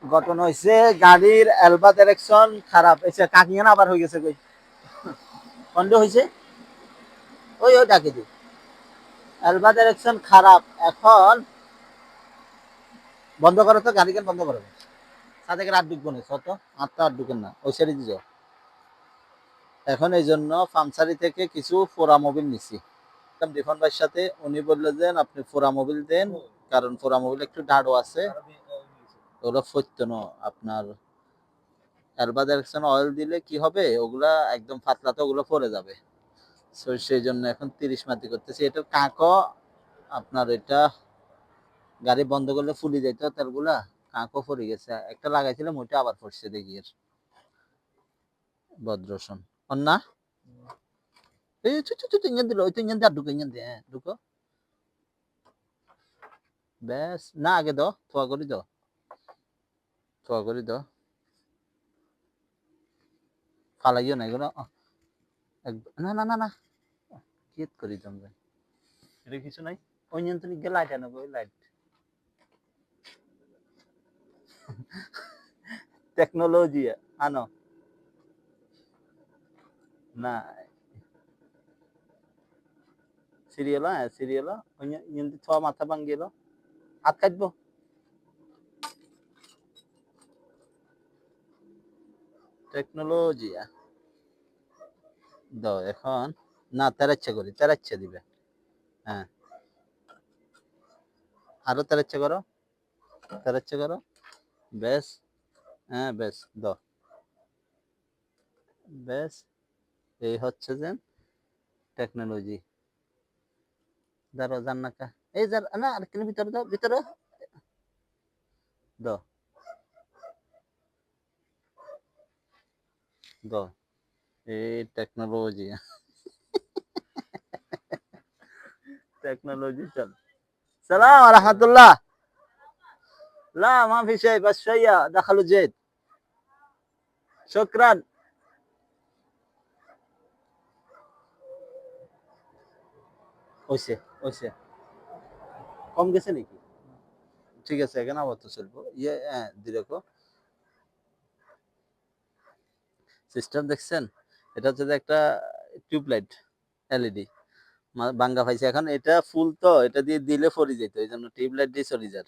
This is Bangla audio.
ঘটনা হয়েছে গাড়ির এলবা ডাইরেকশন খারাপ এসে কাকিয়ান আবার হয়ে গেছে কই কন্ড হয়েছে ওই ওই ডাকে দি এলবা ডাইরেকশন খারাপ এখন বন্ধ করো তো গাড়ি কেন বন্ধ করো সাথে রাত ঢুকবো না কত আটটা আট ঢুকেন না ওই সাইডে দিয়ে যাও এখন এই জন্য ফার্মসারি থেকে কিছু ফোরা মোবিল নিছি রিফান ভাইয়ের সাথে উনি বললো যে আপনি ফোরা মোবিল দেন কারণ ফোরা মোবিল একটু ডাড়ো আছে ওগুলো ফইতো না আপনার এলবা ডাইরেকশন অয়েল দিলে কি হবে ওগুলা একদম পাতলাতে ওগুলো পড়ে যাবে সেই জন্য এখন 30 মাতি করতেছি এটা কাঁকো আপনার এটা গাড়ি বন্ধ করলে ফুলি যাইতো তেলগুলা কাঁকো পড়ে গেছে একটা লাগাইছিলাম ওইটা আবার পড়ছে দেখি এর ভদ্রসন না এই ইঞ্জিন দিল ওই তো ইঞ্জিন দিয়ে ঢুকো ইঞ্জিন দিয়ে হ্যাঁ ঢুকো ব্যাস না আগে দাও থোয়া করি দাও ফালাইও না এগুলো না না না না কেত করি তোমরা এটা কিছু নাই ওই নিয়ন্ত্রণ গিয়ে লাইট আনো ওই লাইট টেকনোলজি আনো না সিরিয়াল হ্যাঁ সিরিয়াল ওই নিয়ন্ত্রণ ছোয়া মাথা ভাঙ্গিল হাত কাটবো টেকনোলজি দাও এখন না তেরাচ্ছা করি তেরাচ্ছা দিবে হ্যাঁ আরো তেরাচ্ছা করো বেশ হ্যাঁ বেশ দাও বেশ এই হচ্ছে যে টেকনোলজি দাঁড়ো জান্নাকা এই যার না আরেকটু ভিতরে দাও ভিতরে দাও দাও এই টেকনোলজি টেকনোলজি চল সালাম রাহমাতুল্লাহ لا ما في شيء بس شوية دخلوا زيت شكرا ওইসে ওইসে কম গেছে নাকি ঠিক আছে এখানে আবার তো চলবো ইয়ে হ্যাঁ দিরকো সিস্টেম দেখছেন এটা হচ্ছে একটা টিউবলাইট এলইডি বাঙ্গা পাইছে এখন এটা ফুল তো এটা দিয়ে দিলে ফরি যেত এই জন্য টিউবলাইট দিয়ে চলে যায়